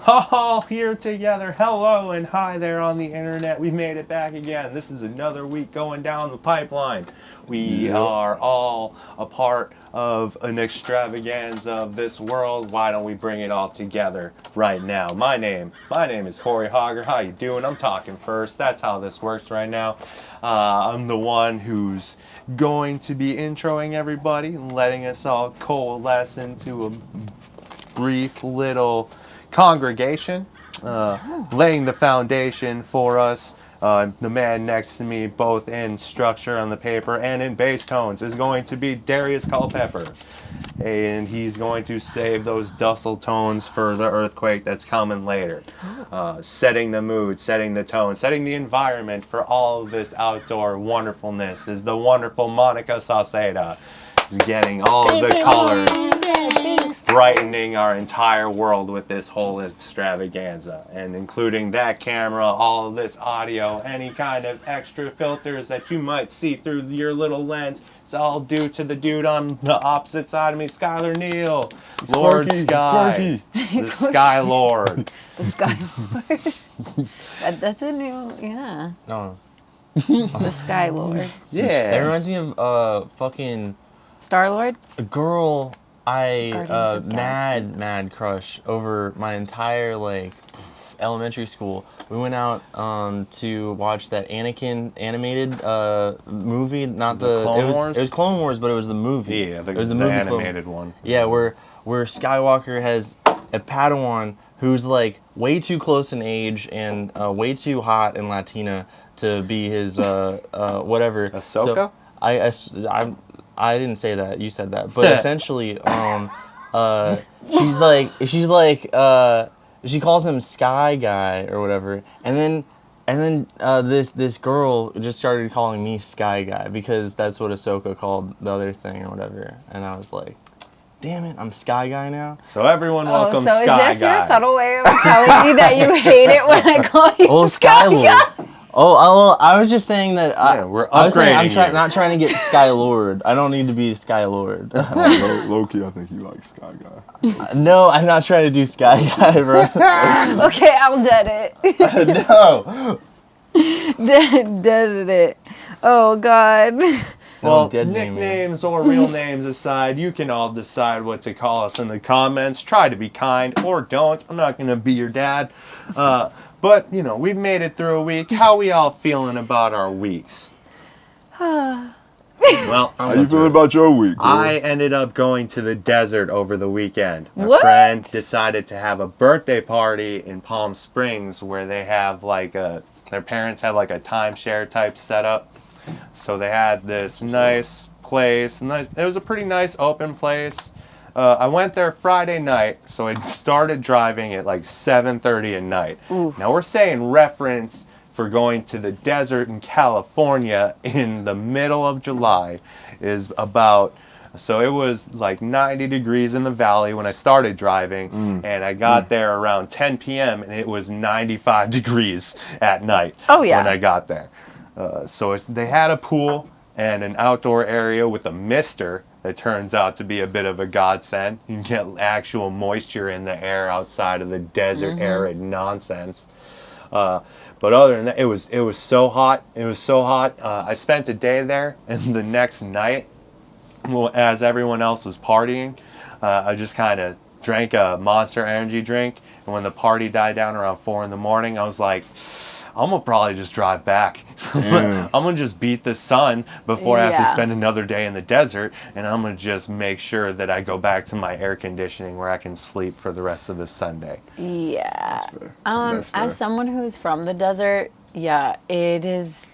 all here together. Hello and hi there on the internet. We made it back again. This is another week going down the pipeline. We are all a part of an extravaganza of this world. Why don't we bring it all together right now? My name is Corey Hogger. How you doing? I'm talking first. That's how this works right now. I'm the one who's going to be introing everybody and letting us all coalesce into a brief little congregation, laying the foundation for us. The man next to me, both in structure on the paper and in bass tones, is going to be Darius Culpepper. And he's going to save those dustle tones for the earthquake that's coming later. Setting the mood, setting the tone, setting the environment for all of this outdoor wonderfulness is the wonderful Monica Sauceda. He's getting all of the colors, brightening our entire world with this whole extravaganza, and including that camera, all of this audio, any kind of extra filters that you might see through your little lens. It's all due to the dude on the opposite side of me, Skylar Neal, Lord Sky, the Sky Lord. The Sky Lord. That's a new, yeah. No. The Sky Lord. Yeah. It reminds me of fucking Star Lord? a girl Guardians of mad crush over my entire elementary school. We went out to watch that Anakin animated movie, not the Clone Wars? It was Clone Wars, but it was the movie. Yeah, it was the movie animated one. Yeah, where Skywalker has a Padawan who's way too close in age and way too hot and Latina to be his whatever. Ahsoka? So I didn't say that. You said that. But essentially, she calls him Sky Guy or whatever, and then this girl just started calling me Sky Guy because that's what Ahsoka called the other thing or whatever, and I was like, damn it, I'm Sky Guy now. So everyone welcome so Sky Guy. is this your subtle way of telling me that you hate it when I call you Sky Guy? Oh, I was just saying that. We're I was saying upgrading you. not trying to get Sky Lord. I don't need to be Sky Lord. Low-key, I think you like Sky Guy. No, I'm not trying to do Sky Guy, bro. Okay, I'll dead it. No. Dead it. Oh, God. Well, dead name me. nicknames or real names aside, you can all decide what to call us in the comments. Try to be kind or don't. I'm not going to be your dad. But, we've made it through a week. How we all feeling about our weeks? Well, How you feeling about your week, bro? I ended up going to the desert over the weekend. My What? friend decided to have a birthday party in Palm Springs where they have their parents had a timeshare type setup. So they had this nice place. It was a pretty nice open place. I went there Friday night, so I started driving at 7:30 at night. Ooh. Now we're saying reference for going to the desert in California in the middle of July is so it was 90 degrees in the valley when I started driving, and I got there around 10 p.m. and it was 95 degrees at night. Oh, yeah. When I got there. So they had a pool and an outdoor area with a mister that turns out to be a bit of a godsend. You can get actual moisture in the air outside of the desert arid nonsense. But other than that, it was so hot. It was so hot. I spent a day there, and the next night, as everyone else was partying, I just kind of drank a Monster Energy drink. And when the party died down around 4 in the morning, I was like, I'm going to probably just drive back. I'm going to just beat the sun before I have to spend another day in the desert. And I'm going to just make sure that I go back to my air conditioning where I can sleep for the rest of the Sunday. Yeah. That's fair. That's fair. As someone who's from the desert, yeah, it is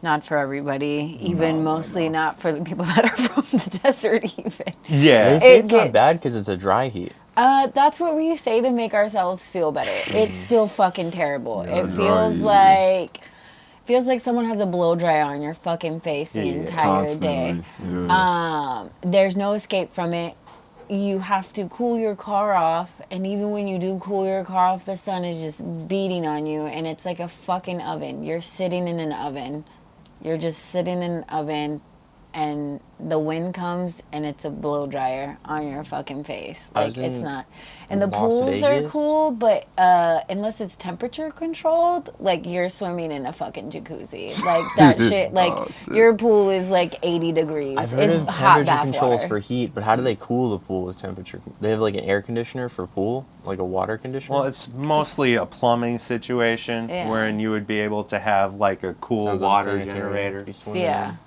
not for everybody. Even mostly not for the people that are from the desert even. Yeah. They say it's gets- not bad because it's a dry heat. That's what we say to make ourselves feel better. It's still fucking terrible. Yeah, It feels like someone has a blow dryer on your fucking face the entire day. Yeah. There's no escape from it. You have to cool your car off, and even when you do cool your car off, the sun is just beating on you, and it's like a fucking oven. You're sitting in an oven. You're just sitting in an oven and the wind comes and it's a blow dryer on your fucking face. Like it's not. And the Las pools are Vegas. cool, but unless it's temperature controlled, like you're swimming in a fucking jacuzzi. Like that shit. Like Oh, shit. your pool is like 80 degrees. I've heard It's of hot temperature bath controls water. for heat, but how do they cool the pool with temperature? They have like an air conditioner for pool, like a water conditioner. Well, it's mostly a plumbing situation Yeah. wherein you would be able to have like a cool Sounds water unsanitary. generator. Be swimming Yeah. in.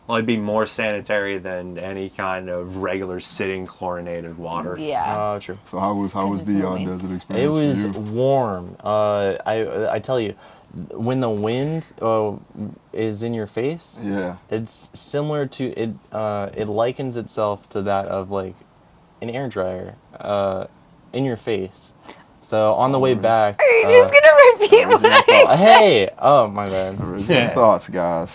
Well, it'd be more sanitary than any kind of regular sitting chlorinated water. Yeah. Oh, true. So how was it's the moving. desert experience? It was for you? warm. I tell you, when the wind is in your face, Yeah. it's similar to it. It likens itself to that of like an air dryer in your face. So on the way back. Are you just gonna repeat what I said? Hey! Oh my bad. Original Yeah. thoughts, guys.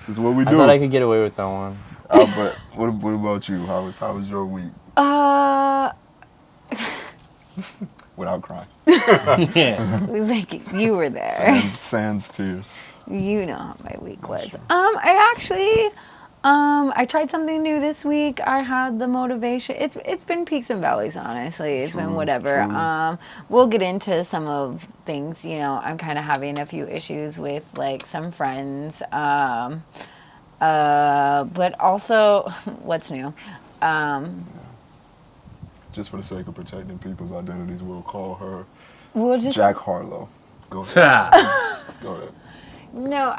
This is what we I do. thought I could get away with that one. But what about you? How was your week without crying? Yeah. It was like you were there. Sans tears. You know how my week was. I actually, I tried something new this week. I had the motivation. It's been peaks and valleys, honestly. It's been True, whatever. true. We'll get into some of things. You know, I'm kind of having a few issues with like some friends. But also, what's new? Just for the sake of protecting people's identities, we'll call her We'll just Jack Harlow. Go ahead. Go ahead. no.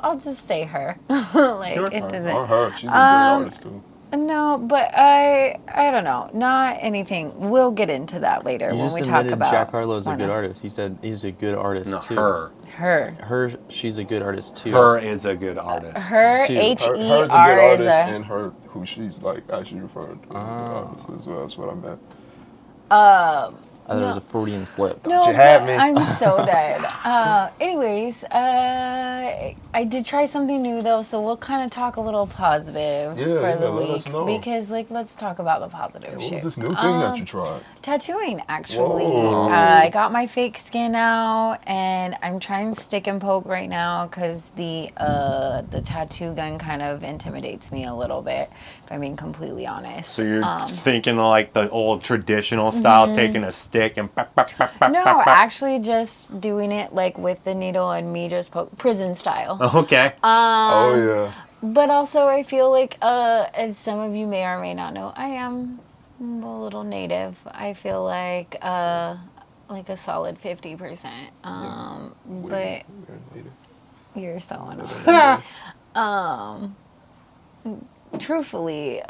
I'll just say her. Like Sure. it doesn't. Or her. She's a good artist too. No, but I don't know. Not anything. We'll get into that later You when just we talk admitted about Jack Harlow's a good porno. artist. He said he's a good artist No, too. Her. She's a good artist too. Her is a good artist. Her Too. H Her's E a good R is artist, a. and her who she's like actually referring to as a good artist as well. That's what I meant. I thought it was a Freudian slip. No, you had but me. I'm so dead. Anyways, I did try something new though, so we'll kind of talk a little positive Yeah, for yeah, the let week us know. because, like, let's talk about the positive What shit. was this new thing that you tried? Tattooing, actually. Whoa. I got my fake skin out, and I'm trying stick and poke right now because the tattoo gun kind of intimidates me a little bit, if I'm being completely honest. So you're thinking like the old traditional style, taking a stick and No, actually just doing it like with the needle and me just prison style. Okay. Oh yeah. But also I feel like, as some of you may or may not know, I am a little native. I feel like a solid 50%. But you're so annoying. Truthfully,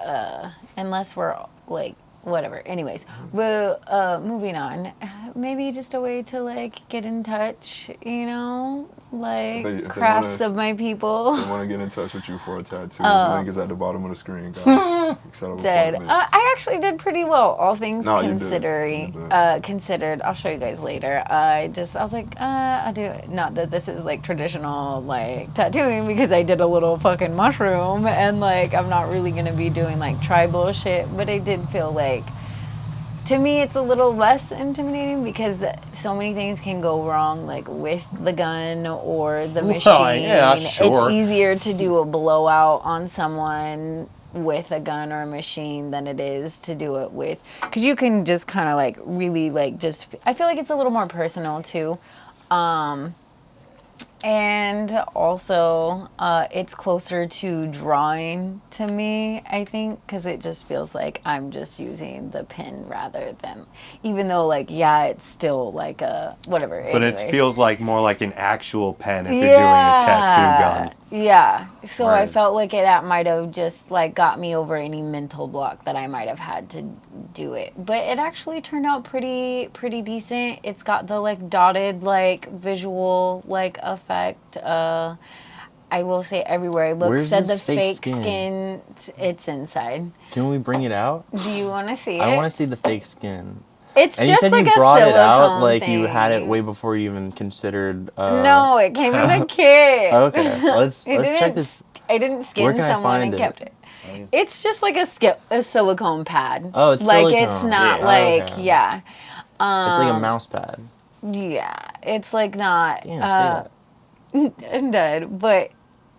unless we're like whatever. Anyways, we're moving on. Maybe just a way to like get in touch, you know, like If they crafts wanna- of my people. I want to get in touch with you for a tattoo. The link is at the bottom of the screen, guys. Set up Dead. appointments. I actually did pretty well, all things No, you did. considering. You did. Considered. I'll show you guys later. I was like, I'll do it. Not that this is like traditional like tattooing because I did a little fucking mushroom and like I'm not really gonna be doing like tribal shit, but I did feel like. To me, it's a little less intimidating because so many things can go wrong, like with the gun or the machine. Well, yeah, sure. It's easier to do a blowout on someone with a gun or a machine than it is to do it with, because you can just kind of like really like just. I feel like it's a little more personal too. And also, it's closer to drawing to me, I think, because it just feels like I'm just using the pen rather than, even though, like, yeah, it's still like a whatever. But anyways. it feels like more like an actual pen if you're doing a tattoo gun. Yeah. So I Right. felt like that might have just like got me over any mental block that I might have had to do it. But it actually turned out pretty decent. It's got the like dotted like visual like effect. I will say everywhere I looked Where's said this the fake fake skin. It's inside. Can we bring it out? Do you want to see it? I want to see the fake skin. It's And just you said like you a brought it out silicone like you had it thing. way before you even considered. No, it came in the kit. Okay, let's It check didn't this. I didn't Where skin can I someone find and it? kept it. It's just like a silicone pad. Oh, it's like silicone. it's not Yeah. like Okay. yeah. It's like a mouse pad. Yeah, it's like not Damn, see that. dead, but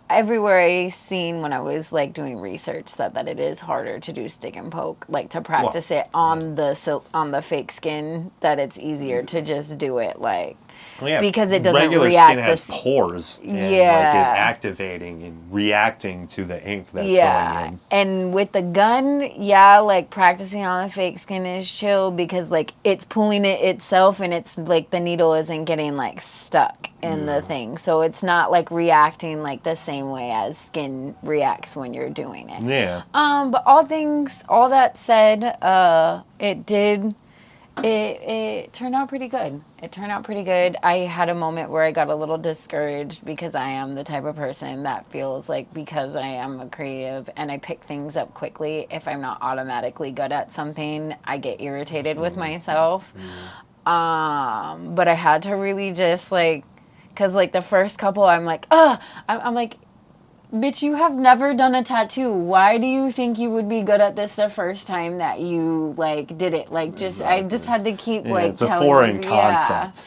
everywhere I seen when I was like doing research said that it is harder to do stick and poke, like to practice it on the fake skin, that it's easier to just do it like because it doesn't regular react. Skin has pores and like is activating and reacting to the ink that's going in. And with the gun, like practicing on the fake skin is chill because like it's pulling it itself and it's like the needle isn't getting like stuck in the thing, so it's not like reacting like the same way as skin reacts when you're doing it. But all that said, it turned out pretty good. I had a moment where I got a little discouraged because I am the type of person that feels like because I am a creative and I pick things up quickly, if I'm not automatically good at something, I get irritated with myself. But I had to really just like, because like the first couple, I'm like, I'm like, bitch, you have never done a tattoo. Why do you think you would be good at this the first time that you like did it? Like just I just had to keep like it's a telling foreign concept.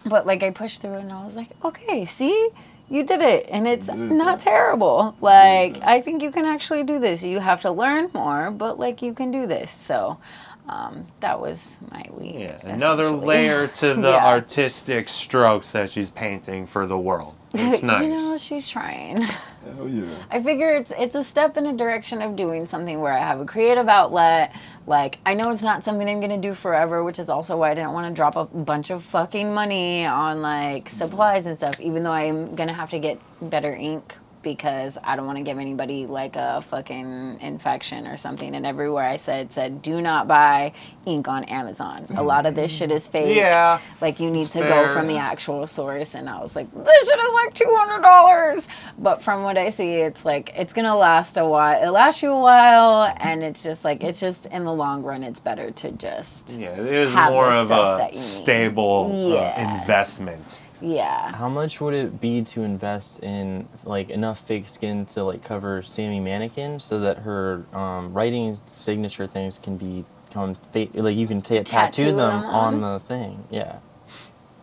But like I pushed through it and I was like, okay, see, you did it and it's not terrible. Like I think you can actually do this. You have to learn more, but like you can do this. So that was my week. Another layer to the artistic strokes that she's painting for the world. It's nice. You know, she's trying. Hell yeah. I figure it's a step in a direction of doing something where I have a creative outlet. Like, I know it's not something I'm going to do forever, which is also why I didn't want to drop a bunch of fucking money on, like, supplies and stuff, even though I'm going to have to get better ink because I don't want to give anybody, like, a fucking infection or something. And everywhere I said, do not buy ink on Amazon. A lot of this shit is fake. Yeah. Like, you need to go from the actual source. And I was like, this shit is like $200. But from what I see, it's like, it's going to last a while. It'll last you a while. And it's just like, it's just in the long run, it's better to just it is have more the of stuff a that you need. stable investment. Yeah. How much would it be to invest in like enough fake skin to like cover Sammy Mannequin so that her writing signature things can become like you can tattoo them on the thing? Yeah.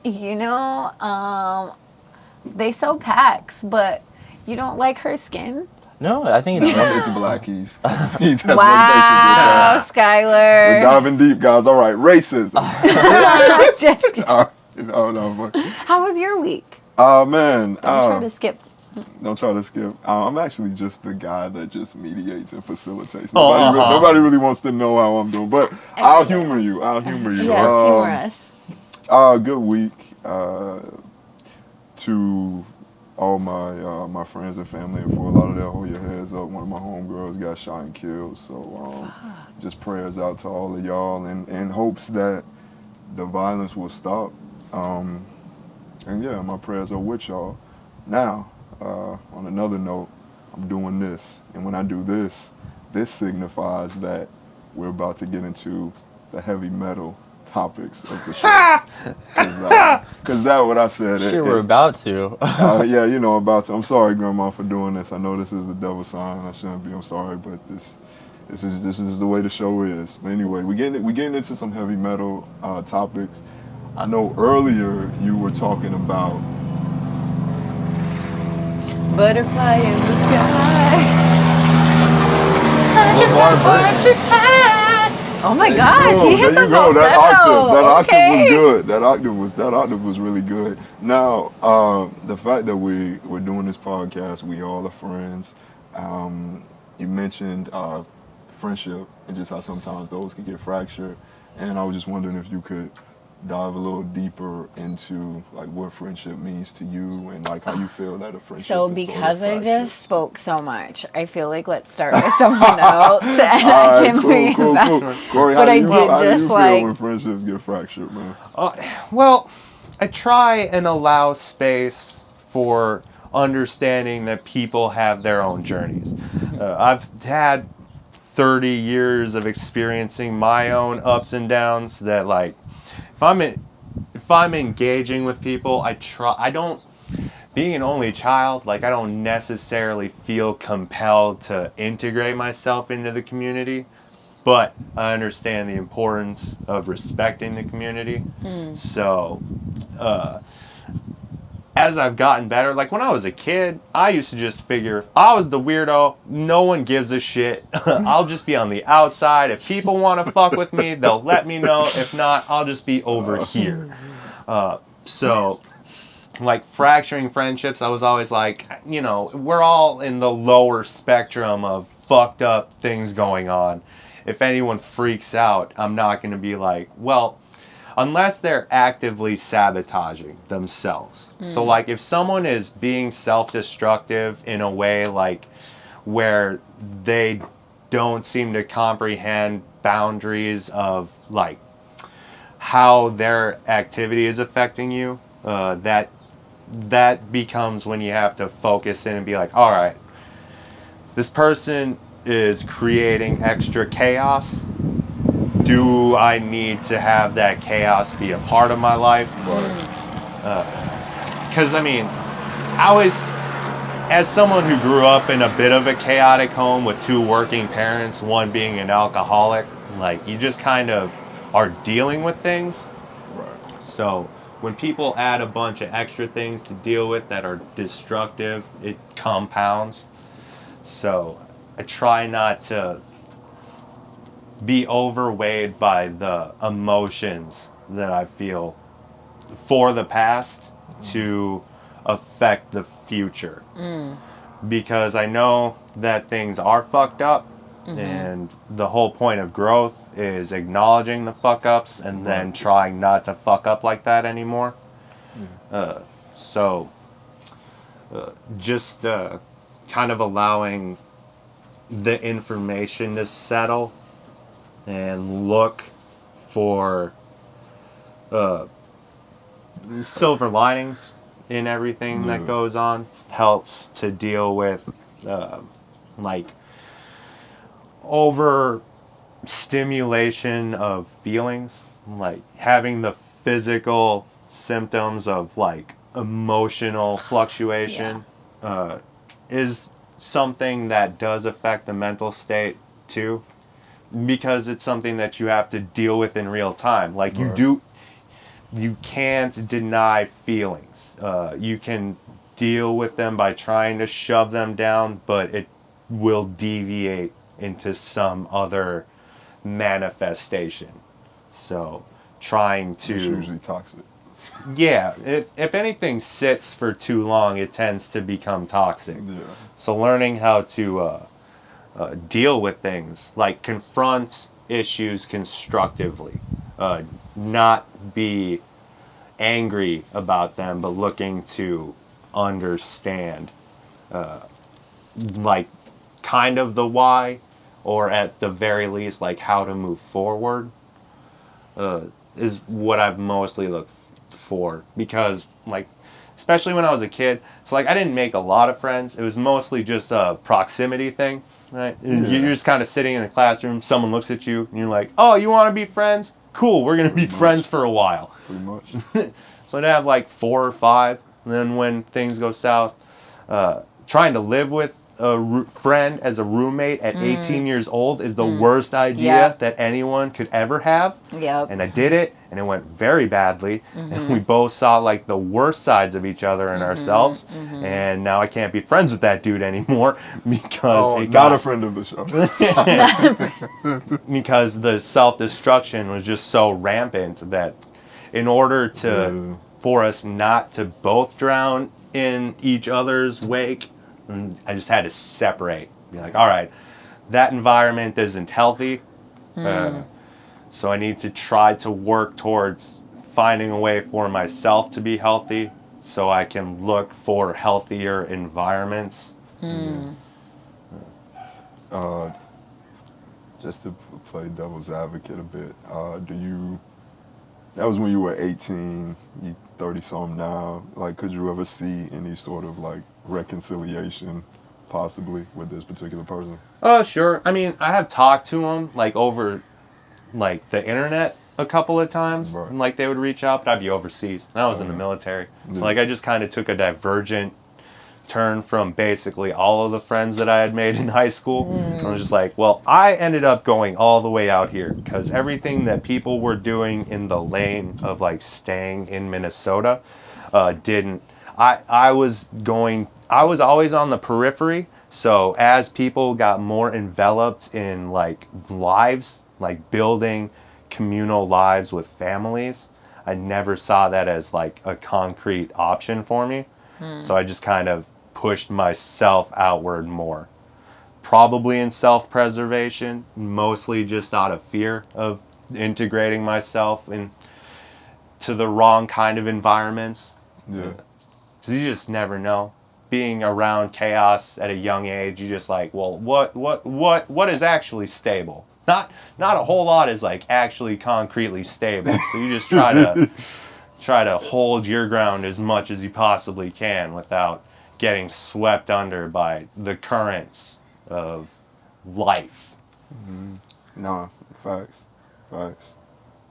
You know, they sell packs, but you don't like her skin? No, I think it's Black keys. He's has Wow, motivations with that. Skylar. We're diving deep, guys. All right, racism. Just kidding. No. How was your week? Man. Don't try to skip. Don't try to skip. I'm actually just the guy that just mediates and facilitates. Nobody really wants to know how I'm doing, but I'll humor you. Yes, humor us. Good week. To all my friends and family in Fort Lauderdale, hold your heads up. One of my homegirls got shot and killed. So just prayers out to all of y'all in hopes that the violence will stop. And yeah, my prayers are with y'all. Now, on another note, I'm doing this. And when I do this signifies that we're about to get into the heavy metal topics of the show. Because that's what I said. Sure, we're about to. Yeah, about to. I'm sorry, Grandma, for doing this. I know this is the devil's sign. I shouldn't be. I'm sorry, but this is the way the show is. But anyway, we getting into some heavy metal topics. I know earlier you were talking about Butterfly in the sky. Oh my gosh, he hit the falsetto. That octave was really good. Now, the fact that we're doing this podcast, we all are friends. You mentioned friendship and just how sometimes those can get fractured. And I was just wondering if you could dive a little deeper into like what friendship means to you and like how you feel that a friendship so is because sort of I just spoke so much, I feel like let's start with someone else and I can bring it back. Corey, But how do you feel like when friendships get fractured, man? Well, I try and allow space for understanding that people have their own journeys. I've had 30 years of experiencing my own ups and downs that like if I'm engaging with people, being an only child, like I don't necessarily feel compelled to integrate myself into the community, but I understand the importance of respecting the community. So as I've gotten better, like when I was a kid, I used to just figure if I was the weirdo, no one gives a shit. I'll just be on the outside. If people want to fuck with me, they'll let me know. If not, I'll just be over here. So, like fracturing friendships, I was always like, you know, we're all in the lower spectrum of fucked up things going on. If anyone freaks out, I'm not going to be like, well, unless they're actively sabotaging themselves. So like if someone is being self-destructive in a way like where they don't seem to comprehend boundaries of like how their activity is affecting you, that becomes when you have to focus in and be like, all right, this person is creating extra chaos. Do I need to have that chaos be a part of my life? Because, I mean, I always, as someone who grew up in a bit of a chaotic home with two working parents, one being an alcoholic, like, you just kind of are dealing with things. Right. So, when people add a bunch of extra things to deal with that are destructive, it compounds. So, I try not to be overweighed by the emotions that I feel for the past to affect the future. Because I know that things are fucked up, and the whole point of growth is acknowledging the fuck ups and then trying not to fuck up like that anymore. Just kind of allowing the information to settle and look for silver linings in everything that goes on helps to deal with like over stimulation of feelings, like having the physical symptoms of like emotional fluctuation is something that does affect the mental state too, because it's something that you have to deal with in real time. Like you can't deny feelings. You can deal with them by trying to shove them down, but it will deviate into some other manifestation. So trying to... It's usually toxic. Yeah, if anything sits for too long, it tends to become toxic. Yeah. So learning how to deal with things, like confront issues constructively, not be angry about them, but looking to understand, like kind of the why, or at the very least, like how to move forward, is what I've mostly looked for. Because, like, especially when I was a kid, it's like I didn't make a lot of friends. It was mostly just a proximity thing, right? Yeah. You're just kind of sitting in a classroom, someone looks at you, and you're like, oh, you want to be friends? Cool, we're going to be friends for a while. Pretty much. So I'd have like 4 or 5, and then when things go south, trying to live with a friend as a roommate at 18 years old is the worst idea that anyone could ever have. Yep. And I did it, and it went very badly, and we both saw like the worst sides of each other and ourselves, and now I can't be friends with that dude anymore because not a friend of the show. because the self-destruction was just so rampant that in order to for us not to both drown in each other's wake, I just had to separate. Be like, all right, that environment isn't healthy, so I need to try to work towards finding a way for myself to be healthy so I can look for healthier environments. Just to play devil's advocate a bit, that was when you were 18, you 30-something now. Like, could you ever see any sort of, like, reconciliation, possibly, with this particular person? Oh, sure. I mean, I have talked to him, like, over, like, the internet a couple of times. Right. And, like, they would reach out, but I'd be overseas. And I was in the military. So, like, I just kind of took a divergent turn from basically all of the friends that I had made in high school. And I was just like, well, I ended up going all the way out here because everything that people were doing in the lane of like staying in Minnesota I was always on the periphery. So as people got more enveloped in like lives, like building communal lives with families, I never saw that as like a concrete option for me. So I just kind of pushed myself outward more. Probably in self-preservation, mostly just out of fear of integrating myself into the wrong kind of environments. Yeah. So you just never know. Being around chaos at a young age, you just like, well, what is actually stable? Not a whole lot is like actually concretely stable. So you just try to hold your ground as much as you possibly can without getting swept under by the currents of life. Nah, facts.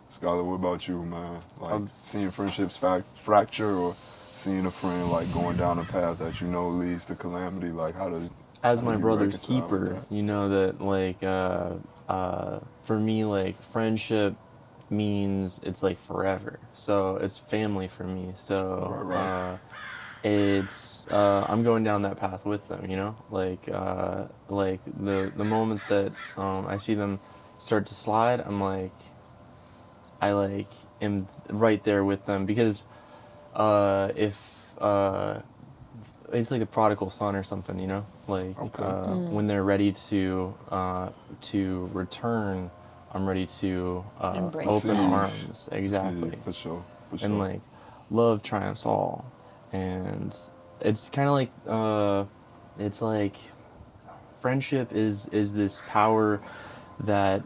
Scholar, what about you, man? Like seeing friendships fracture or seeing a friend like going down a path that you know leads to calamity, like As how my do you brother's reconcile with keeper, that? you know that like for me, like friendship means it's like forever. So it's family for me. So Right. it's I'm going down that path with them. You know, like the moment that I see them start to slide, I'm like I like am right there with them because if it's like the prodigal son or something, you know, like Okay. when they're ready to return, I'm ready to Embrace open them. arms, exactly, For sure. and like love triumphs all, and it's kind of like it's like friendship is this power that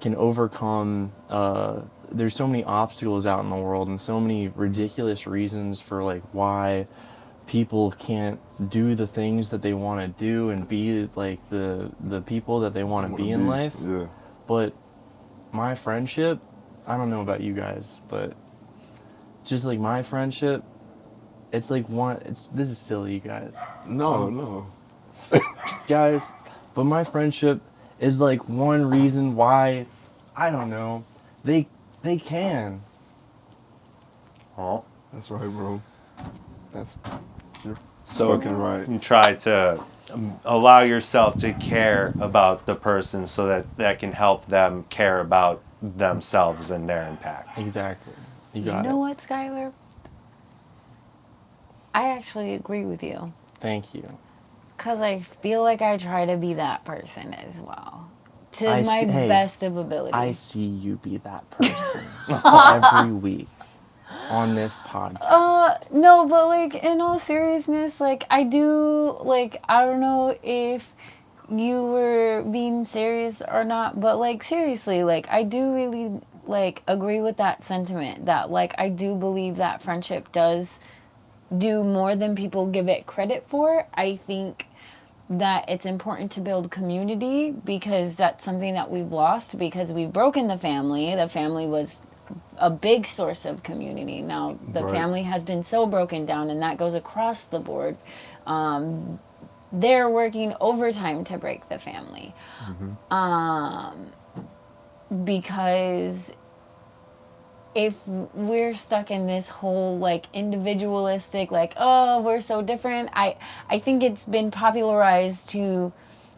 can overcome there's so many obstacles out in the world and so many ridiculous reasons for like why people can't do the things that they want to do and be like the people that they want to be in life. Yeah. But my friendship, I don't know about you guys, but just like my friendship, it's like this is silly, you guys. No. Guys, but my friendship is like one reason why, I don't know, they can. Oh. That's right, bro. That's So fucking right. you try to allow yourself to care about the person so that can help them care about themselves and their impact. Exactly. You You got know it. what, Skylar? I actually agree with you. Thank you. Because I feel like I try to be that person as well. To I my see- hey, best of ability. I see you be that person every week on this podcast. No, but like in all seriousness, like I do, like I don't know if you were being serious or not, but like seriously, like I do really like agree with that sentiment that like I do believe that friendship does do more than people give it credit for. I think that it's important to build community because that's something that we've lost because we've broken the family. The family was a big source of community. Now the Right. family has been so broken down, and that goes across the board. They're working overtime to break the family, because if we're stuck in this whole like individualistic, like, oh, we're so different, I think it's been popularized to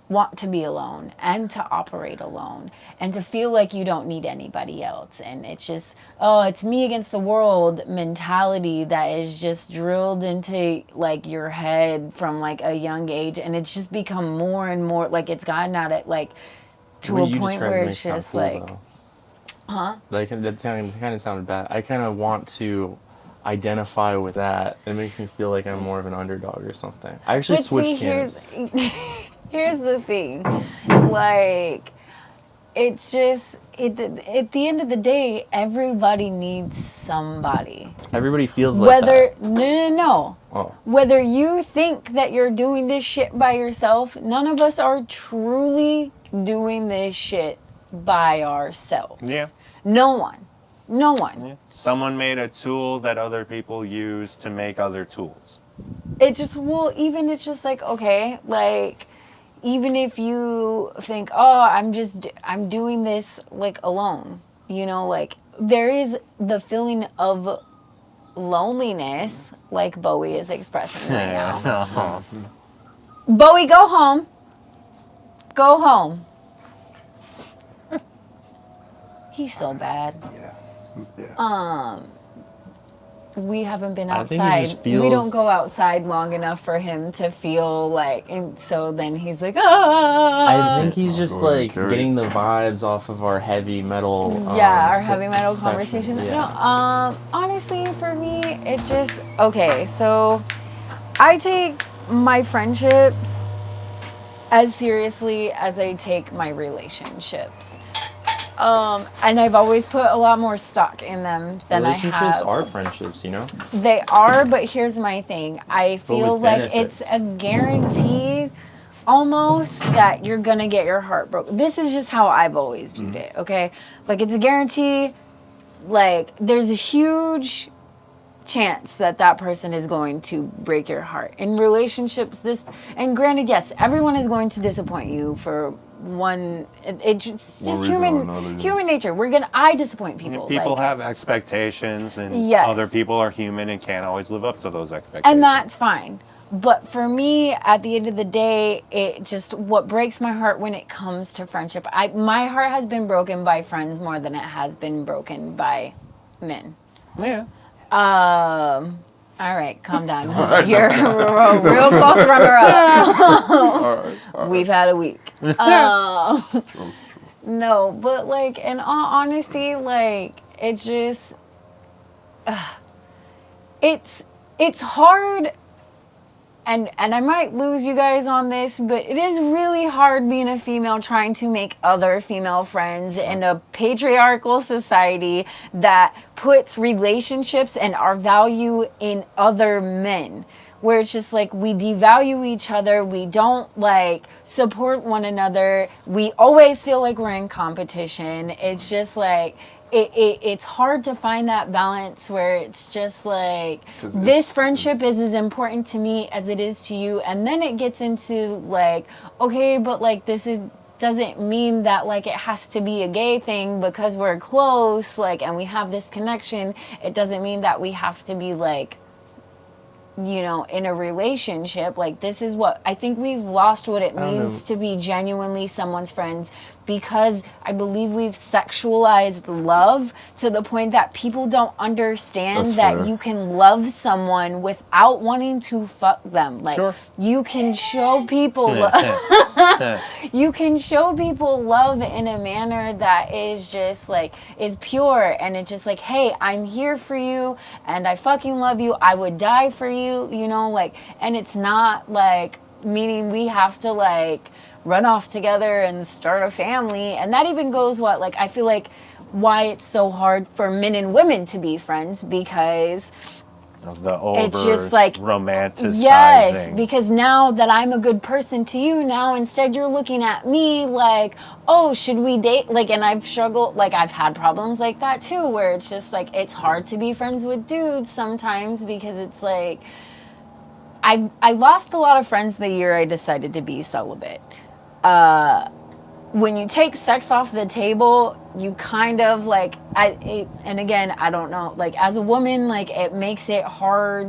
want to be alone and to operate alone and to feel like you don't need anybody else. And it's just, oh, it's me against the world mentality that is just drilled into like your head from like a young age. And it's just become more and more like it's gotten at it like to What a you point described where makes it's sound just cool, like, though. huh? Like that kind of sounded bad. I kind of want to identify with that. It makes me feel like I'm more of an underdog or something. I actually But switched see, camps. here's the thing. Like, it's just, at the end of the day, everybody needs somebody. Everybody feels like that. No. Oh. Whether you think that you're doing this shit by yourself, none of us are truly doing this shit by ourselves. Yeah. No one. Yeah. Someone made a tool that other people use to make other tools. It just, well, even it's just like, okay, like, even if you think, oh, I'm doing this like alone, you know, like there is the feeling of loneliness, like Bowie is expressing right now. Uh-huh. Bowie, go home. Go home. He's so bad. Yeah. We haven't been I think he outside. just feels- We don't go outside long enough for him to feel like, and so then he's like, ah. I think he's just Go ahead and like carry getting the vibes off of our heavy metal. Yeah, our se- heavy metal section. conversation. Yeah. No, honestly, for me, it just okay. So, I take my friendships as seriously as I take my relationships. And I've always put a lot more stock in them than I have. Relationships are friendships, you know? They are, but here's my thing. I feel with like it's benefits. a guarantee almost that you're gonna get your heart broken. This is just how I've always viewed it, okay? Like it's a guarantee, like there's a huge chance that that person is going to break your heart. In relationships, and granted, yes, everyone is going to disappoint you for it's just reason or another, yeah. human nature. I disappoint people. People like, have expectations, and Yes. other people are human and can't always live up to those expectations. and that's fine. But for me, at the end of the day, it just what breaks my heart when it comes to friendship. My heart has been broken by friends more than it has been broken by men. Yeah. All right, calm down. You're a real close runner-up. All right. We've had a week. No, but like in all honesty, like it's just it's hard. And I might lose you guys on this, but it is really hard being a female trying to make other female friends in a patriarchal society that puts relationships and our value in other men. Where it's just like we devalue each other, we don't like support one another, we always feel like we're in competition. It's just like it's hard to find that balance where it's just like this friendship is as important to me as it is to you, and then it gets into like, okay, but like doesn't mean that like it has to be a gay thing because we're close, like, and we have this connection. It doesn't mean that we have to be like, you know, in a relationship. Like this is what I think we've lost what it means to be genuinely someone's friends, because I believe we've sexualized love to the point that people don't understand That's that fair. you can love someone without wanting to fuck them. Like Sure. you can show people you can show people love in a manner that is just like is pure, and it's just like, hey, I'm here for you and I fucking love you, I would die for you, you know, like, and it's not like meaning we have to like run off together and start a family. And that even goes like I feel like why it's so hard for men and women to be friends, because Of the over it's just like romanticizing. Yes, because now that I'm a good person to you, now instead you're looking at me like, oh, should we date? Like, and I've struggled, like I've had problems like that too, where it's just like it's hard to be friends with dudes sometimes, because it's like I lost a lot of friends the year I decided to be celibate. When you take sex off the table, you kind of like, and again, I don't know, like as a woman, like it makes it hard,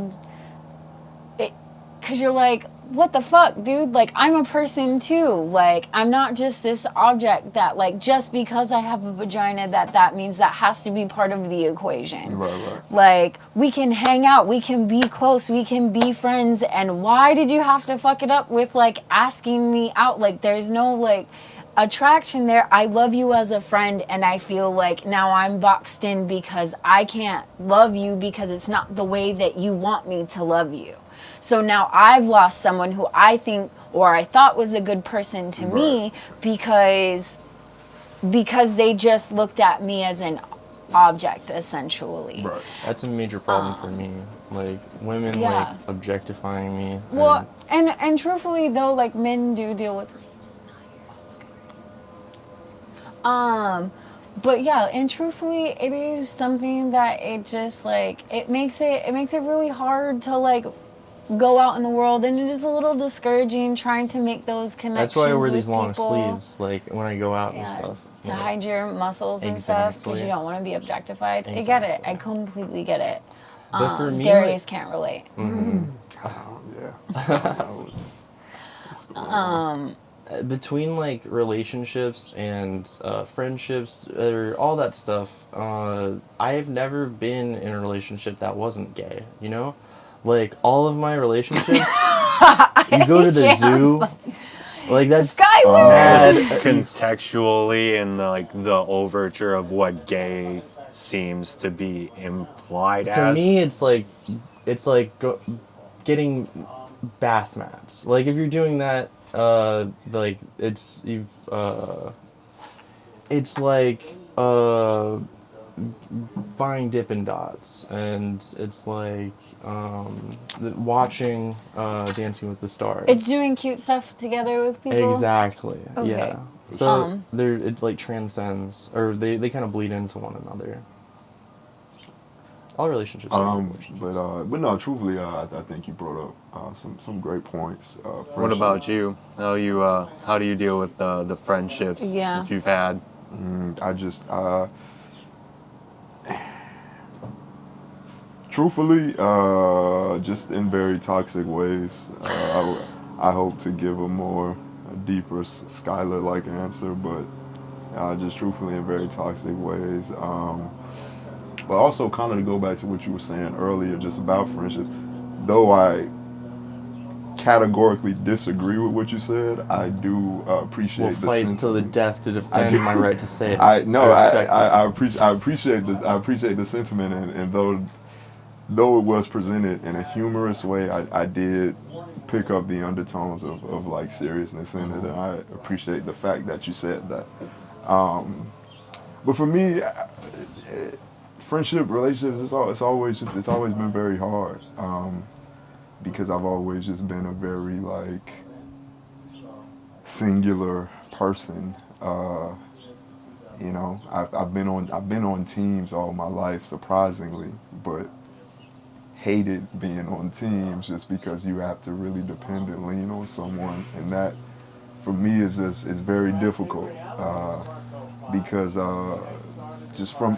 because you're like, what the fuck, dude? Like I'm a person too. Like I'm not just this object that like, just because I have a vagina that means that has to be part of the equation. Right. Like we can hang out, we can be close, we can be friends, and why did you have to fuck it up with like asking me out? Like there's no like attraction there. I love you as a friend, and I feel like now I'm boxed in because I can't love you because it's not the way that you want me to love you. So now I've lost someone who I think or I thought was a good person to me because they just looked at me as an object essentially. Right. That's a major problem for me. Like women Yeah. like objectifying me. Well, and truthfully though, like men do deal with but yeah, and truthfully it is something that it just like it makes it really hard to like go out in the world, and it is a little discouraging trying to make those connections. That's why I wear with these long people. sleeves, like when I go out and stuff. To Like, hide your muscles and stuff, because Exactly. you don't want to be objectified. I get it. I Exactly. completely get it. But for me, Darius can't relate. Yeah. No, it's going between like relationships and friendships or all that stuff, I've never been in a relationship that wasn't gay, you know? Like all of my relationships, you go to the zoo, like that's Skylar! mad. Contextually in the overture of what gay seems to be implied To as. me, it's like getting bath mats. Like if you're doing that, like it's like buying Dippin' Dots, and it's like watching Dancing with the Stars. It's doing cute stuff together with people. Exactly. Okay. Yeah. So it like transcends, or they kind of bleed into one another. All relationships are relationships. but no, truthfully, I think you brought up some great points. What Friendship. about you? How do you deal with the friendships Yeah. that you've had? Truthfully, just in very toxic ways. I hope to give a deeper Skylar-like answer, but just truthfully in very toxic ways. But also kind of to go back to what you were saying earlier, just about friendships, though I categorically disagree with what you said, I do appreciate We'll the fight sentiment. till the death to defend my right to say it. I respect that. appreciate the sentiment, and though it was presented in a humorous way, I did pick up the undertones of like seriousness in it, and I appreciate the fact that you said that. But for me, friendship, relationships, it's always been very hard, because I've always just been a very like singular person. You know, I've been on teams all my life, surprisingly, but hated being on teams just because you have to really depend and lean on someone, and that for me is very difficult, because just from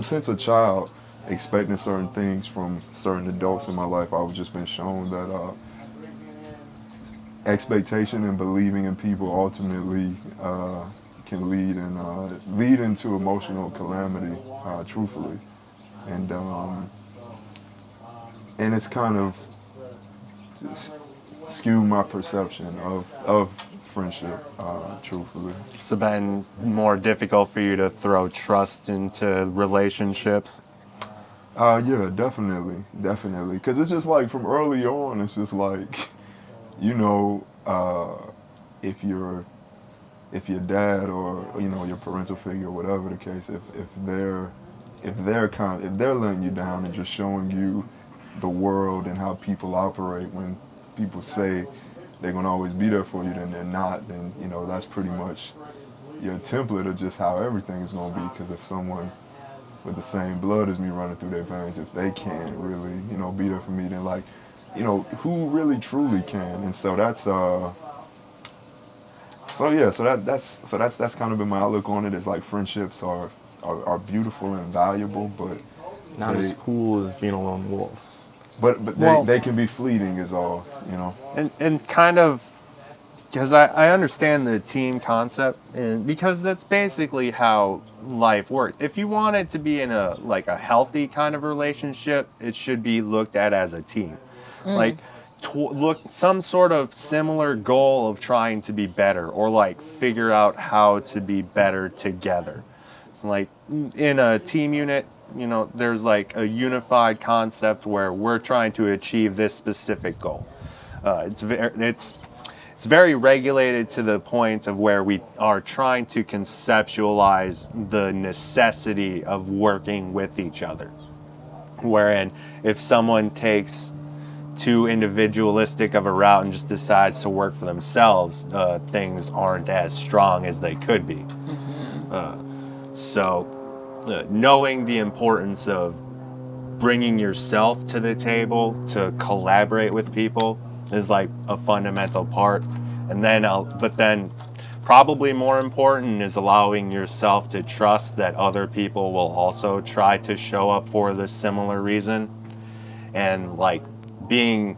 since a child, expecting certain things from certain adults in my life, I've just been shown that expectation and believing in people ultimately can lead into emotional calamity, truthfully, and it's kind of just skewed my perception of friendship, truthfully. It's been more difficult for you to throw trust into relationships. Yeah, definitely, because it's just like from early on, it's just like, you know, if your dad or your parental figure, whatever the case, if they're letting you down and just showing you the world and how people operate, when people say they're gonna always be there for you, then they're not, then that's pretty much your template of just how everything is gonna be. Because if someone with the same blood as me running through their veins, if they can't really be there for me, then like who really truly can? And so that's that's kind of been my outlook on it. Is like friendships are beautiful and valuable, but Not as cool as being a lone wolf. But they can be fleeting is all, And kind of, because I understand the team concept, and because that's basically how life works. If you want it to be in a healthy kind of relationship, it should be looked at as a team. Like look some sort of similar goal of trying to be better, or like figure out how to be better together. Like in a team unit, there's like a unified concept where we're trying to achieve this specific goal. It's very regulated to the point of where we are trying to conceptualize the necessity of working with each other. Wherein if someone takes too individualistic of a route and just decides to work for themselves, things aren't as strong as they could be. So knowing the importance of bringing yourself to the table to collaborate with people is like a fundamental part. And then, but then probably more important is allowing yourself to trust that other people will also try to show up for the similar reason. and like being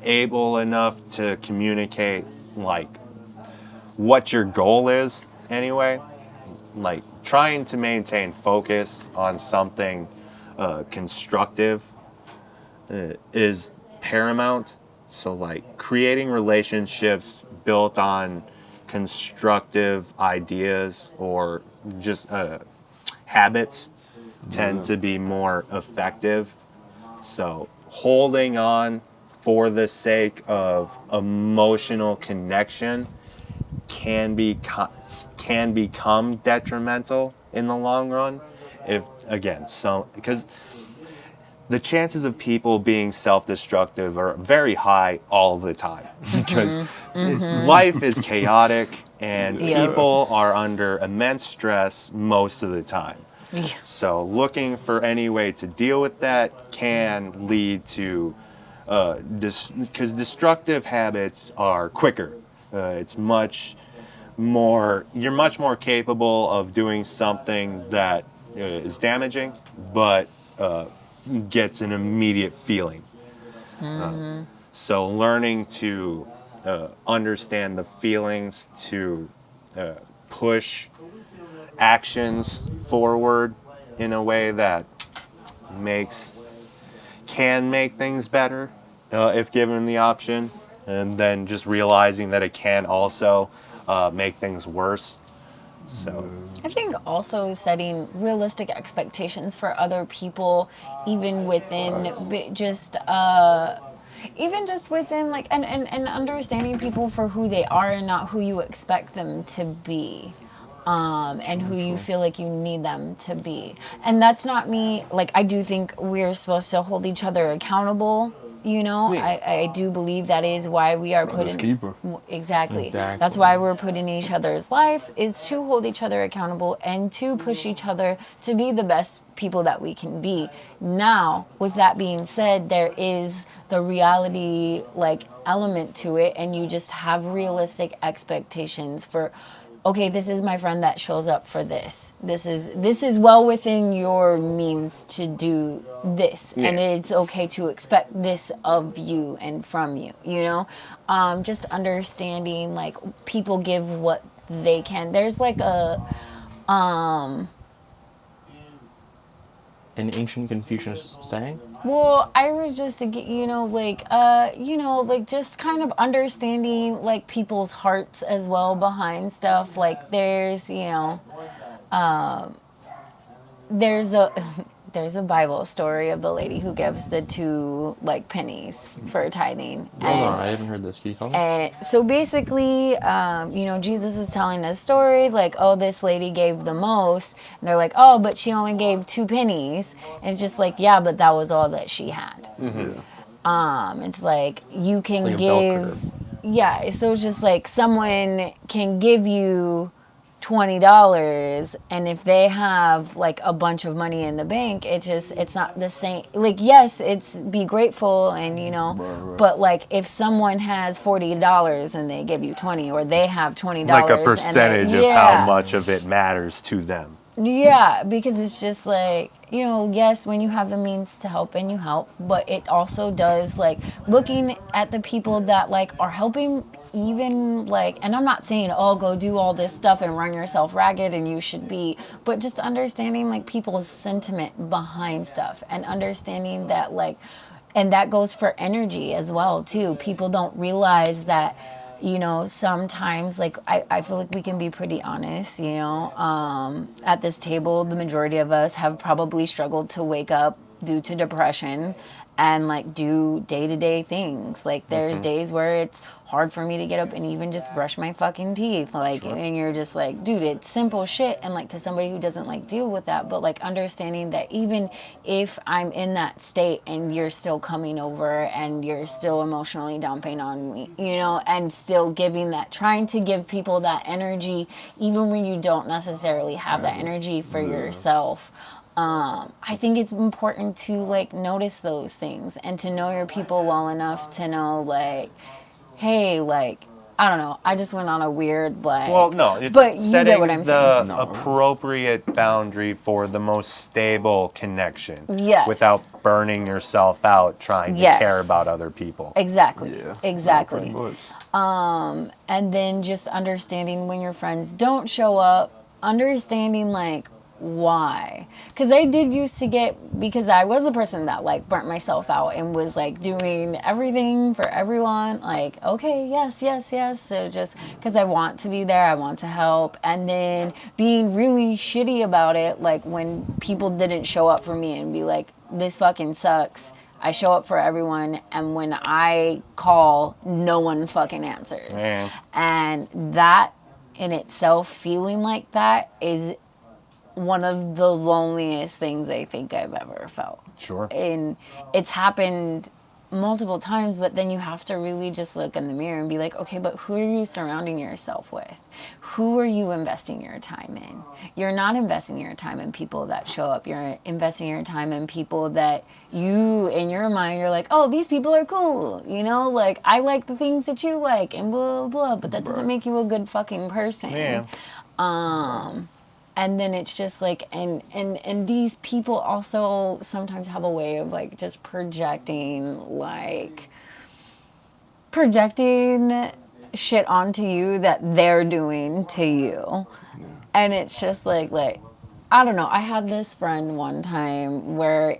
able enough to communicate like what your goal is anyway, like trying to maintain focus on something constructive is paramount. So like creating relationships built on constructive ideas or just habits tend to be more effective. So holding on for the sake of emotional connection can become detrimental in the long run. If again, so because the chances of people being self-destructive are very high all the time because life is chaotic and people are under immense stress most of the time. Yeah. So looking for any way to deal with that can lead to because destructive habits are quicker. It's much more, you're much more capable of doing something that is damaging, but gets an immediate feeling. So learning to understand the feelings, to push actions forward in a way that can make things better if given the option, and then just realizing that it can also make things worse. So I think also setting realistic expectations for other people, even within even just within like and understanding people for who they are and not who you expect them to be. And who you feel like you need them to be. And that's not me, like, I do think we're supposed to hold each other accountable, you know? Yeah. I do believe that is why we are put Brother's in... keeper. Exactly. Exactly. That's why we're put in each other's lives, is to hold each other accountable and to push each other to be the best people that we can be. Now, with that being said, there is the reality, like, element to it, and you just have realistic expectations for... Okay, this is my friend that shows up for this. This is well within your means to do this, and it's okay to expect this of you and from you. You know, just understanding like people give what they can. There's like a An ancient Confucius saying? Well, I was just thinking, like just kind of understanding like people's hearts as well behind stuff. Like there's a there's a Bible story of the lady who gives the 2 like pennies for tithing. Hold on, I haven't heard this. Can you tell me? And so basically, Jesus is telling a story like, oh, this lady gave the most. And they're like, oh, but she only gave 2 pennies. And it's just like, yeah, but that was all that she had. It's like, you can like a bell give... curve. Yeah, so it's just like someone can give you $20, and if they have like a bunch of money in the bank, it's not the same. Like, yes, it's be grateful and Right. but like if someone has $40 and they give you 20, or they have $20 like a and percentage of how much of it matters to them. Yeah, because it's just like, yes, when you have the means to help and you help, but it also does like looking at the people that like are helping, even like, and I'm not saying, oh, go do all this stuff and run yourself ragged and you should be, but just understanding like people's sentiment behind stuff and understanding that like, and that goes for energy as well too. People don't realize that, sometimes like I feel like we can be pretty honest, at this table, the majority of us have probably struggled to wake up due to depression and like do day-to-day things. Like there's days where it's hard for me to get up and even just brush my fucking teeth, like, and you're just like, dude, it's simple shit. And like to somebody who doesn't like deal with that, but like understanding that even if I'm in that state and you're still coming over and you're still emotionally dumping on me, and still giving that, trying to give people that energy even when you don't necessarily have that energy for yourself. I think it's important to like notice those things and to know your people well enough to know like, hey, like I don't know. I just went on a weird like. Well, no, it's but you setting get what I'm the saying. No. appropriate boundary for the most stable connection. Yes. Without burning yourself out trying to Yes. care about other people. Exactly. Yeah. Exactly. No, pretty much. And then just understanding when your friends don't show up, understanding like why. Because I did used to get, because I was the person that like burnt myself out and was like doing everything for everyone. Like, okay, yes, yes, yes. So just because I want to be there, I want to help. And then being really shitty about it, like when people didn't show up for me and be like, this fucking sucks. I show up for everyone, and when I call, no one fucking answers. Man. And that in itself, feeling like that, is one of the loneliest things I think I've ever felt. Sure. And it's happened multiple times, but then you have to really just look in the mirror and be like, okay, but who are you surrounding yourself with? Who are you investing your time in? You're not investing your time in people that show up. You're investing your time in people that you, in your mind, you're like, oh, these people are cool. You know, like, I like the things that you like and blah, blah, but that doesn't make you a good fucking person. Yeah. And then it's just like, and these people also sometimes have a way of like just projecting shit onto you that they're doing to you. And it's just like, I don't know. I had this friend one time where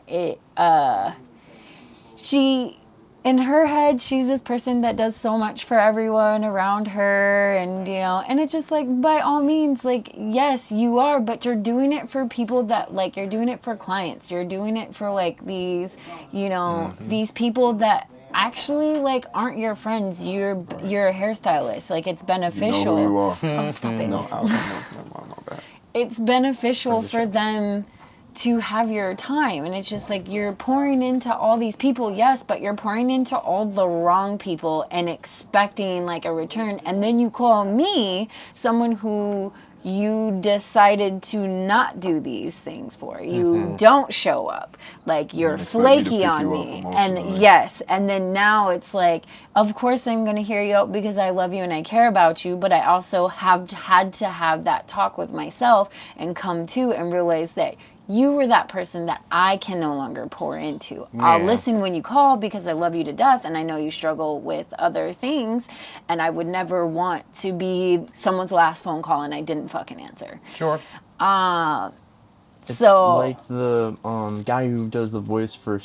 she, in her head, she's this person that does so much for everyone around her, and you know, and it's just like, by all means, like, yes, you are, but you're doing it for people that, like, you're doing it for clients, you're doing it for like these, you know, these people that actually like aren't your friends. You're a hairstylist, like, it's beneficial. You know who you are. Oh, stop it. No, never mind, my bad. It's beneficial for them to have your time, and it's just like, you're pouring into all these people, yes, but you're pouring into all the wrong people and expecting like a return. And then you call me, someone who you decided to not do these things for. You don't show up, like, you're expect me to flaky pick on you up me. emotionally. And yes, and then now it's like, of course I'm going to hear you out because I love you and I care about you, but I also have had to have that talk with myself and come to and realize that you were that person that I can no longer pour into. I'll Yeah. listen when you call because I love you to death, and I know you struggle with other things, and I would never want to be someone's last phone call and I didn't fucking answer. Sure. It's So like the guy who does the voice for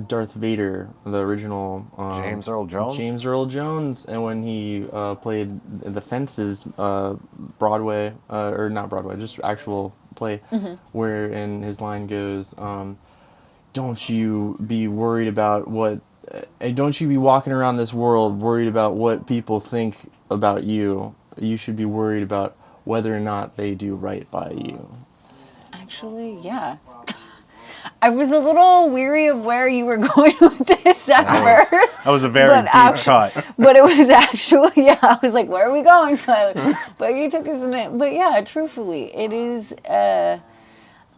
Darth Vader, the original James Earl Jones? James Earl Jones, and when he played The Fences, Broadway, or not Broadway, just actual play, wherein his line goes, "Don't you be worried about what, don't you be walking around this world worried about what people think about you. You should be worried about whether or not they do right by you." actually, yeah. I was a little weary of where you were going with this at first. That was a very But deep cut. But it was actually, yeah, I was like, where are we going, Skylar? But you took us in it. But yeah, truthfully, it is, and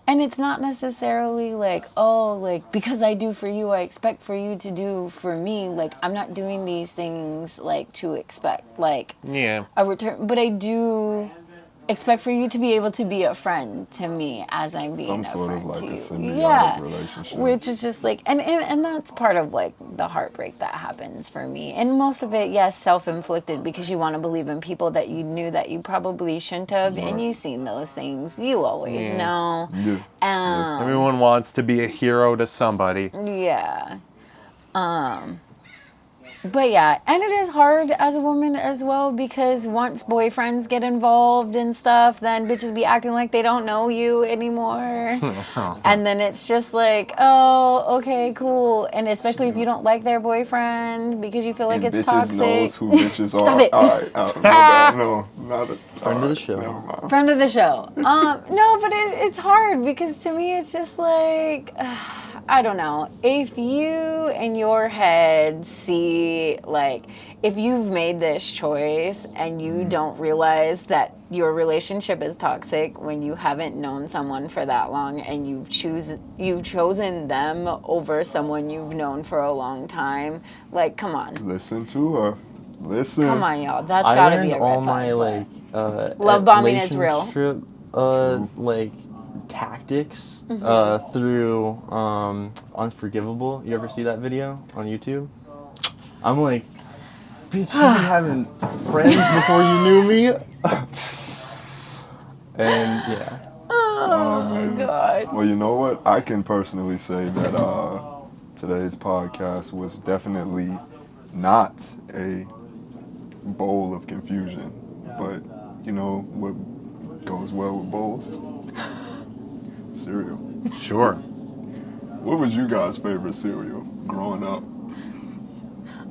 it's not necessarily like, oh, like, because I do for you, I expect for you to do for me. Like, I'm not doing these things, like, to expect, like, Yeah. a return. But I do expect for you to be able to be a friend to me as I'm being Some a sort of friend like to a you. symbiotic Yeah. relationship. Which is just like, and that's part of like the heartbreak that happens for me. And most of it, yes, self-inflicted, because you want to believe in people that you knew that you probably shouldn't have, and you've seen those things. You always know. Yeah. Everyone wants to be a hero to somebody. Yeah. But yeah, and it is hard as a woman as well, because once boyfriends get involved and stuff, then bitches be acting like they don't know you anymore. And then it's just like, oh, okay, cool. And especially if you don't like their boyfriend because you feel like And it's bitches toxic. knows who bitches are. Stop it. All right, my bad. No, not a Friend of the show. Never mind. Friend of the show. No, but it's hard, because to me it's just like, I don't know. If you in your head see, like, if you've made this choice and you don't realize that your relationship is toxic when you haven't known someone for that long, and you've chosen them over someone you've known for a long time, like, come on. Listen to her. Listen. Come on, y'all. That's I gotta learned be a red all flag, my but- Love bombing is real. like tactics through Unforgivable. You ever see that video on YouTube? I'm like, bitch, you be having friends before you knew me. And yeah. Oh my man. god. Well, you know what? I can personally say that today's podcast was definitely not a bowl of confusion, but you know what goes well with bowls? Cereal. Sure. What was you guys' favorite cereal growing up?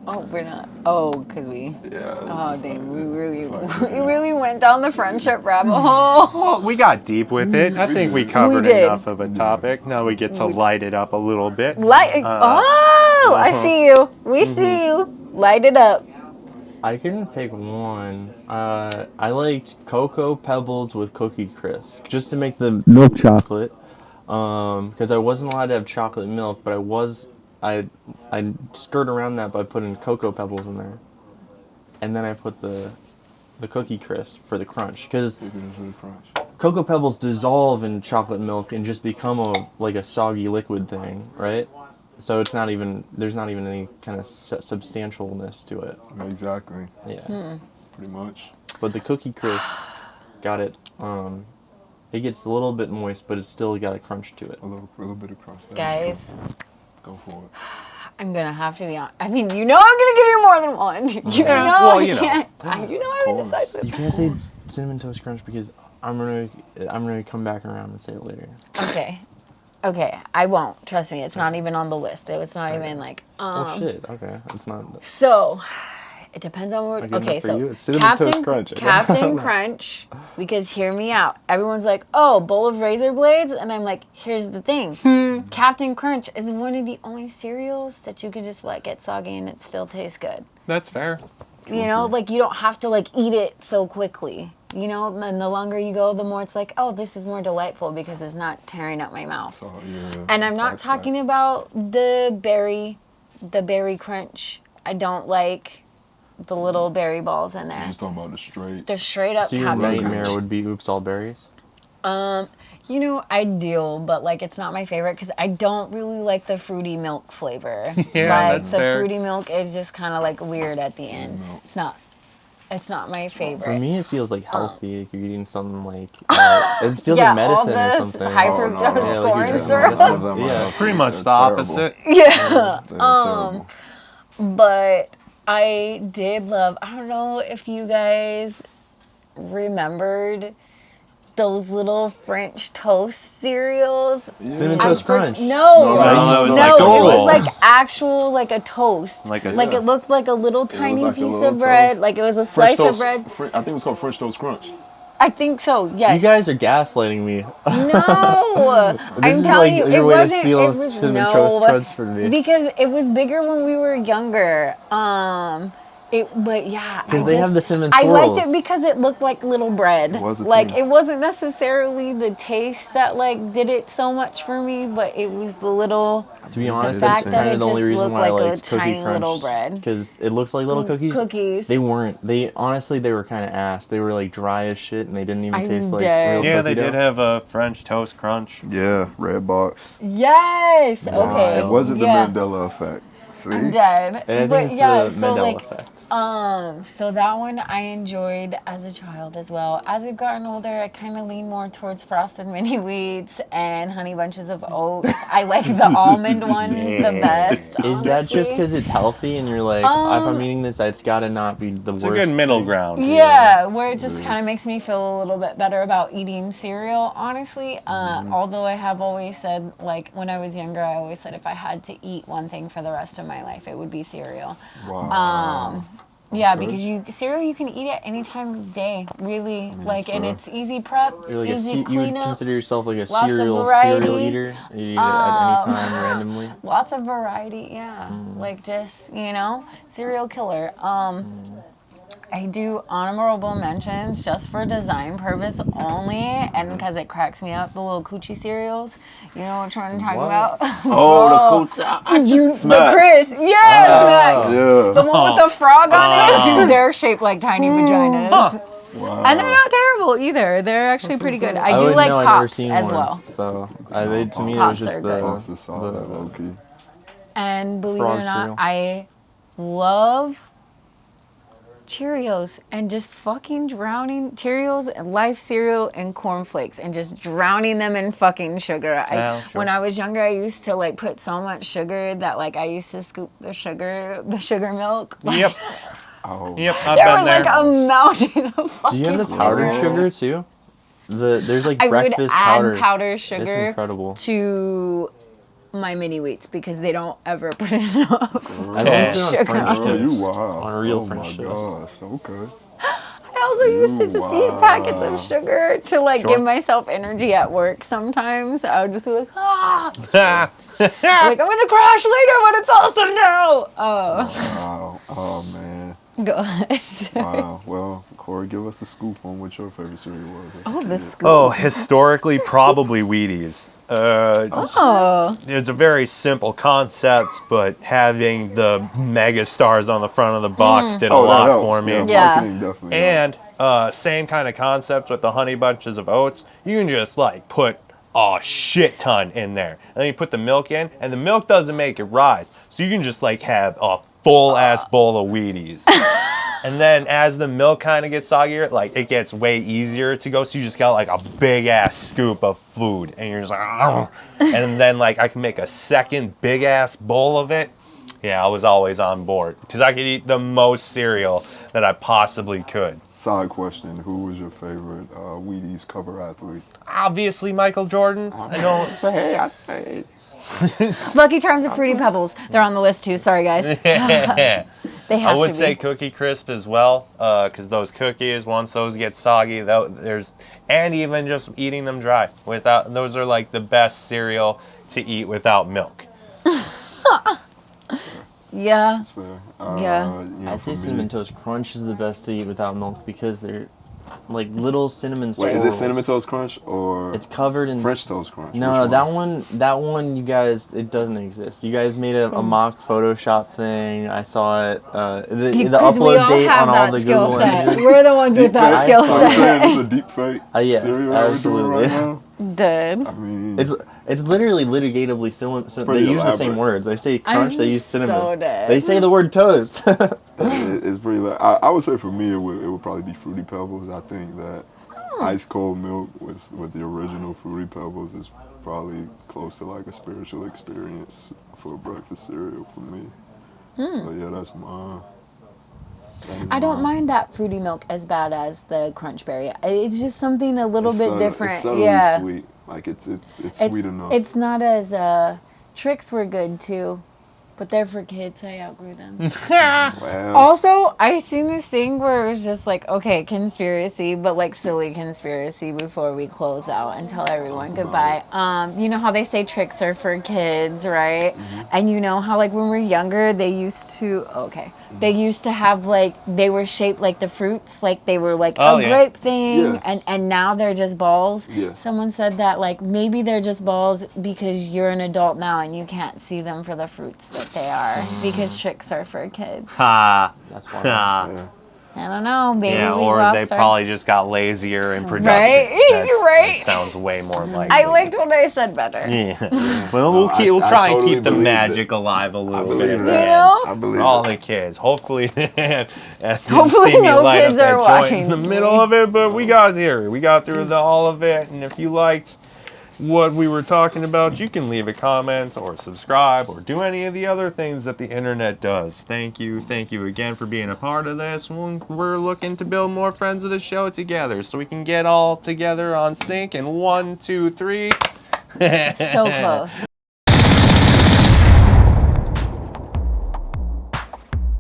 Oh, we're not. Oh, because we. Yeah. Oh, it's damn. like- We really, it's like- we really went down the friendship rabbit hole. Well, we got deep with it. I think we covered did. enough of a topic. Now we get to light it up a little bit. Light. Oh, I see you. We see you. Light it up. I couldn't pick one. I liked Cocoa Pebbles with Cookie Crisp, just to make the milk chocolate. Because I wasn't allowed to have chocolate milk, but I skirt around that by putting Cocoa Pebbles in there, and then I put the Cookie Crisp for the crunch. Because Cocoa Pebbles dissolve in chocolate milk and just become a soggy liquid thing, right? So it's not even, there's not even any kind of substantialness to it. Exactly. Yeah. Pretty much. But the Cookie Crisp got it. It gets a little bit moist, but it's still got a crunch to it. A little bit of crunch. Guys, Go for it. I'm going to have to be honest. I mean, you know I'm going to give you more than one. You know Well, I you know. can't. You know I'm indecisive. You can't say Cinnamon Toast Crunch because I'm gonna come back around and say it later. Okay, I won't. Trust me, it's not even on the list. It's not even like. Oh shit! Okay, it's not. So, it depends on what. Good enough Okay, for so you. It's Cinnamon Toast Captain Crunch. Captain Crunch. Because hear me out. Everyone's like, "Oh, bowl of razor blades," and I'm like, "Here's the thing. Captain Crunch is one of the only cereals that you can just let get soggy and it still tastes good. That's fair. You know, like you don't have to like eat it so quickly." You know, and the longer you go, the more it's like, oh, this is more delightful because it's not tearing up my mouth. So, yeah, And I'm not that's talking right. about the berry crunch. I don't like the little berry balls in You're there. just talking about the straight. They're straight up So your Captain nightmare Crunch. would be Oops All Berries. You know, ideal, but like it's not my favorite because I don't really like the fruity milk flavor. Yeah, like that's the fair. fruity milk is just kind of like weird at the end. It's not my favorite. For me, it feels like healthy. Like you're eating something like it feels yeah, like medicine all or this something. high Oh, no, fructose no. Yeah, like corn you're drinking syrup. medicine. Yeah. Yeah. Pretty much They're the terrible. opposite. Yeah. They're terrible. But I did love, I don't know if you guys remembered those little French toast cereals. Cinnamon I Toast for- Crunch. No, No, it was no, like it goals. was like actual, like a toast. Like a- Like it looked like a little tiny like a piece little of bread. toast. Like it was a French slice of toast. bread. I think it was called French Toast Crunch. I think so, yes. You guys are gaslighting me. No, This I'm is telling like you, your it way to wasn't. steal It was Cinnamon Toast Crunch from me. because it was bigger when we were younger. But yeah, Because they have the cinnamon I liked it swirls. because it looked like little bread. It was a like thing. it wasn't necessarily the taste that like did it so much for me, but it was the little. To be honest, fact that's that kind it of the only just reason looked why I like a liked Cookie tiny Crunch. little bread. Because it looked like little cookies. Cookies. They weren't. They honestly, they were kind of ass. They were like dry as shit, and they didn't even I'm taste like dead. real Yeah, cookie they dough. did have a French toast crunch. Yeah, red box. Yes. Okay. It wasn't the yeah. Mandela effect. See? I'm dead. And I think But it's yeah, the so Mandela like. effect. So that one I enjoyed as a child as well. As I've gotten older, I kind of lean more towards Frosted Mini Wheats and Honey Bunches of Oats. I like the almond one the best. Is that just honestly. because it's healthy and you're like, if I'm eating this, it's got to not be the It's worst? a good middle ground. Yeah, where it just kind of makes me feel a little bit better about eating cereal, honestly. Although I have always said, like, when I was younger, I always said if I had to eat one thing for the rest of my life, it would be cereal. Wow. Yeah, Okay. because cereal you can eat at any time of day, really. Like, and fair. it's easy prep, You're like easy you would cleanup, consider yourself like a lots of cereal variety. eater? You eat it at any time randomly? lots of variety. Yeah, like just cereal killer. I do honorable mentions just for design purpose only, and because it cracks me up. The little coochie cereals. You know what I'm talking about? Oh, the cool. The Chris. Yes, Max. Yeah. The one with the frog on it. Dude, they're shaped like tiny vaginas. Wow. And they're not terrible either. They're actually pretty good. I do wouldn't like know, I've never Pops seen as one. well. So to me, it Pops was just are good. Pops is solid, low-key. And believe it Frog or not, cereal. I love Cheerios and just fucking drowning Cheerios and Life cereal and cornflakes and just drowning them in fucking sugar. Yeah, sure. When I was younger, I used to like put so much sugar that like I used to scoop the sugar milk. Like, Yep. Oh. Yep. I've there been was there. like a mountain of fucking Do you have the powdered sugar too? There's like I would breakfast add powder. powdered It's sugar incredible. to my mini wheats because they don't ever put enough. I Yeah. love it on Sugar. French Oh, you toast. wow. On real oh French my toast. gosh. Okay. I also used to just eat packets of sugar to like Sure. give myself energy at work sometimes. I would just be like, ah. Ah. Like, I'm gonna crash later when it's awesome now. Oh, Wow. Oh man. go ahead. Wow. Well, Corey, give us the scoop on what your favorite cereal was. Oh, the scoop. Oh, historically, probably Wheaties. Oh. It's a very simple concept, but having the mega stars on the front of the box did a that lot helps. for me. Yeah. Marketing definitely helps. And same kind of concept with the honey bunches of oats. You can just like put a shit ton in there. And then you put the milk in, and the milk doesn't make it rise. So you can just like have a full ass bowl of Wheaties. And then as the milk kind of gets soggier, like it gets way easier to go. So you just got like a big ass scoop of food, and you're just like, "Argh." And then like I can make a second big ass bowl of it. Yeah, I was always on board because I could eat the most cereal that I possibly could. Side question: who was your favorite Wheaties cover athlete? Obviously, Michael Jordan. I don't. Hey. Lucky Charms and Fruity Pebbles. They're on the list too. Sorry, guys. They have I would to say be. Cookie Crisp as well, because those cookies, once those get soggy, and even just eating them dry without, those are like the best cereal to eat without milk. Yeah. That's fair. Yeah. You know, I'd say for me- Cinnamon Toast Crunch is the best to eat without milk because they're like little cinnamon Wait, is swirls. it Cinnamon Toast Crunch or It's covered in French Toast Crunch? No, Which that one, you guys, it doesn't exist. You guys made a mock Photoshop thing. I saw it. The Because we upload all date have on all that the skill Google set. images. We're the ones with that Deep skill fake? So you're saying set. it's a deep fake Yes, cereal that we're doing absolutely. right now? Dead. I mean, It's literally litigatably similar. They Pretty use the same elaborate. words. They say crunch. I'm They use cinnamon. so dead. They say the word toast. it's pretty. I would say for me, it would probably be Fruity Pebbles. I think that ice cold milk with the original Fruity Pebbles is probably close to like a spiritual experience for a breakfast cereal for me. So yeah, that's mine. I don't mind that fruity milk as bad as the crunch berry. It's just something a little bit different. It's subtly Yeah. sweet. Like it's sweet enough. It's not as tricks were good too, but they're for kids. I outgrew them. Wow. Also, I seen this thing where it was just like, okay, conspiracy, but like silly conspiracy before we close out and tell everyone goodbye. You know how they say tricks are for kids, right? And you know how like when we were younger, they used to have like, they were shaped like the fruits, like they were like a grape thing, Yeah. and now they're just balls. Yeah. Someone said that like maybe they're just balls because you're an adult now and you can't see them for the fruits that they are because tricks are for kids. Ha. That's why. Yeah. I don't know. Maybe Yeah, we or lost they our... probably just got lazier in production. Right? You're right. That sounds way more likely. I liked what I said better. Yeah. Well, No, we'll I try and totally keep the believe magic it. alive a I little believe bit. that. You know? I believe For all it. the kids. Hopefully, Hopefully see me no light kids up that are joint watching in the me. middle of it, but we got here. We got through all of it, and if you liked what we were talking about, you can leave a comment or subscribe or do any of the other things that the internet does. Thank you again for being a part of this. We're looking to build more friends of the show together so we can get all together on sync in 1, 2, 3. So close.